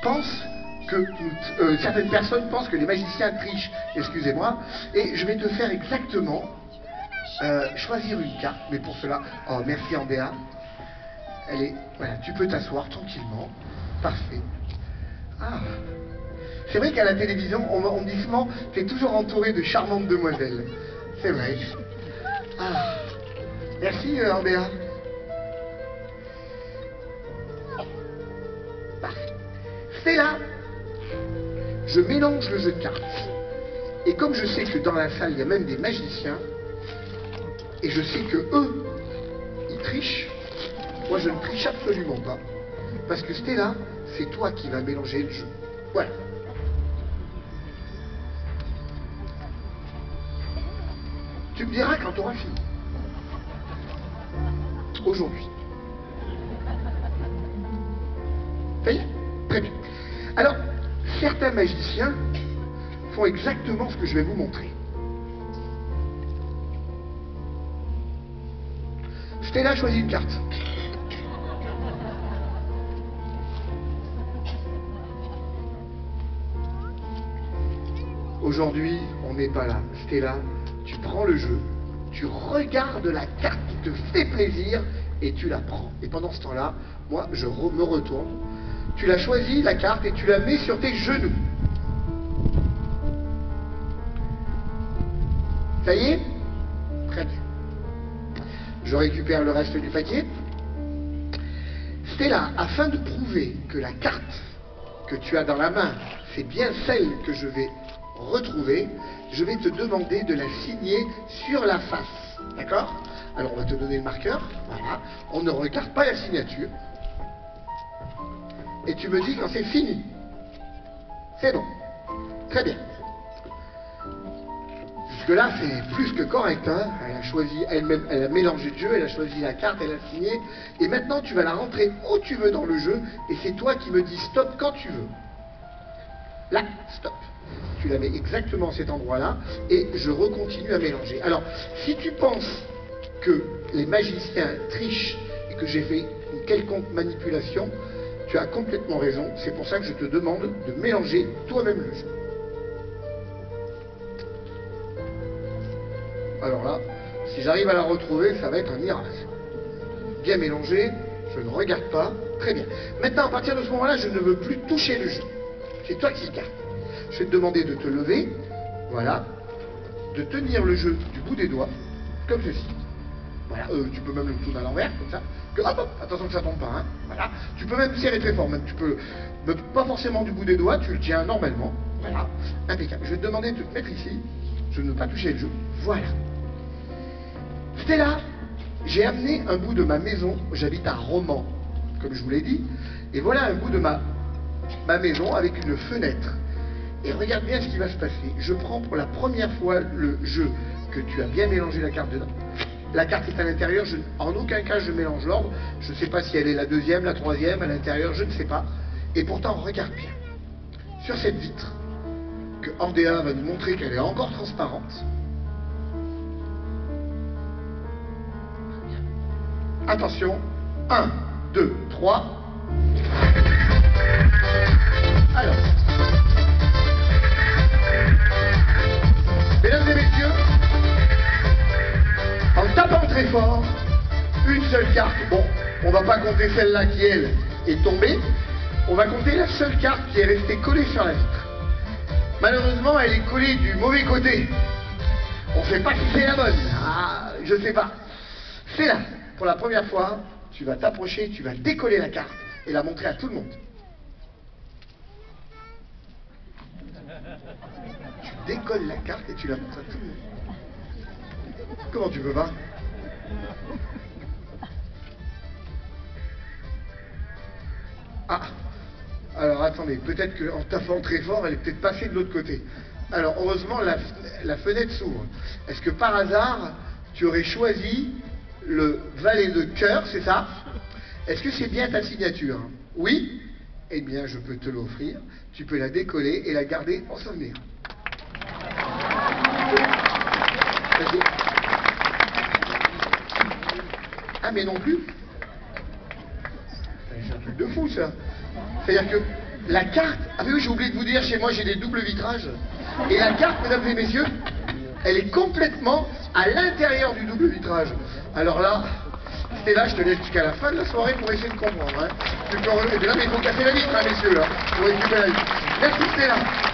pensent que certaines personnes pensent que les magiciens trichent, excusez-moi, et je vais te faire exactement choisir une carte, mais pour cela, oh merci Andéa, elle est, voilà, tu peux t'asseoir tranquillement, parfait. Ah, c'est vrai qu'à la télévision, on me dit souvent, tu es toujours entouré de charmantes demoiselles, c'est vrai. Ah, merci Andéa. Parfait. C'est là. Je mélange le jeu de cartes. Et comme je sais que dans la salle, il y a même des magiciens, et je sais que eux, ils trichent, moi je ne triche absolument pas. Parce que Stella, c'est toi qui vas mélanger le jeu. Voilà. Tu me diras quand tu auras fini. Aujourd'hui. Ça y est? Très bien. Alors, certains magiciens font exactement ce que je vais vous montrer. Stella choisit une carte. Aujourd'hui, on n'est pas là. Stella, tu prends le jeu, tu regardes la carte qui te fait plaisir et tu la prends. Et pendant ce temps-là, moi, je me retourne. Tu la choisis, la carte, et tu la mets sur tes genoux. Ça y est? Très bien. Je récupère le reste du paquet. Stella, afin de prouver que la carte que tu as dans la main, c'est bien celle que je vais retrouver, je vais te demander de la signer sur la face. D'accord? Alors on va te donner le marqueur. Voilà. On ne regarde pas la signature. Et tu me dis quand c'est fini. C'est bon. Très bien. Jusque-là, c'est plus que correct. Hein, elle a choisi elle-même, elle a mélangé le jeu, elle a choisi la carte, elle a signé. Et maintenant, tu vas la rentrer où tu veux dans le jeu. Et c'est toi qui me dis stop quand tu veux. Là, stop. Tu la mets exactement à cet endroit-là. Et je recontinue à mélanger. Alors, si tu penses que les magiciens trichent et que j'ai fait une quelconque manipulation, tu as complètement raison. C'est pour ça que je te demande de mélanger toi-même le jeu. Alors là, si j'arrive à la retrouver, ça va être un miracle. Bien mélangé, je ne regarde pas. Très bien. Maintenant, à partir de ce moment-là, je ne veux plus toucher le jeu. C'est toi qui gardes. Je vais te demander de te lever, voilà, de tenir le jeu du bout des doigts, comme ceci. Voilà, tu peux même le tourner à l'envers, comme ça. Que, hop, hop, attention que ça tombe pas, hein. Voilà. Tu peux même serrer très fort, même tu peux, pas forcément du bout des doigts, tu le tiens normalement. Voilà, impeccable. Je vais te demander de te mettre ici, je ne veux pas toucher le jeu. Voilà. Stella, j'ai amené un bout de ma maison, j'habite à Romans, comme je vous l'ai dit, et voilà un bout de ma maison avec une fenêtre. Et regarde bien ce qui va se passer. Je prends pour la première fois le jeu que tu as bien mélangé la carte dedans. La carte est à l'intérieur, en aucun cas je mélange l'ordre. Je ne sais pas si elle est la deuxième, la troisième, à l'intérieur, je ne sais pas. Et pourtant, regarde bien. Sur cette vitre, que Andéa va nous montrer qu'elle est encore transparente. Attention, 1, 2, 3. Alors. Mesdames et messieurs, en tapant très fort, une seule carte, bon, on va pas compter celle-là qui, elle, est tombée, on va compter la seule carte qui est restée collée sur la vitre. Malheureusement, elle est collée du mauvais côté. On ne sait pas si c'est la bonne. Ah, je sais pas. C'est là, pour la première fois, tu vas t'approcher, tu vas décoller la carte et la montrer à tout le monde. Tu décolles la carte et tu la montres à tout le monde. Comment tu peux pas? Ah, alors attendez, peut-être qu'en tapant très fort, elle est peut-être passée de l'autre côté. Alors heureusement, la fenêtre s'ouvre. Est-ce que par hasard, tu aurais choisi le valet de cœur, c'est ça? Est-ce que c'est bien ta signature? Oui? Eh bien, je peux te l'offrir. Tu peux la décoller et la garder en souvenir. Ah, mais non plus? C'est un truc de fou, ça. C'est-à-dire que La carte, ah oui, j'ai oublié de vous dire, chez moi j'ai des doubles vitrages. Et la carte, mesdames et messieurs, elle est complètement à l'intérieur du double vitrage. Alors là, c'était là, je te laisse jusqu'à la fin de la soirée pour essayer de comprendre. Hein. Et puis là, mais il faut casser la vitre, hein, messieurs, là, pour récupérer la vitre. Merci, Stella.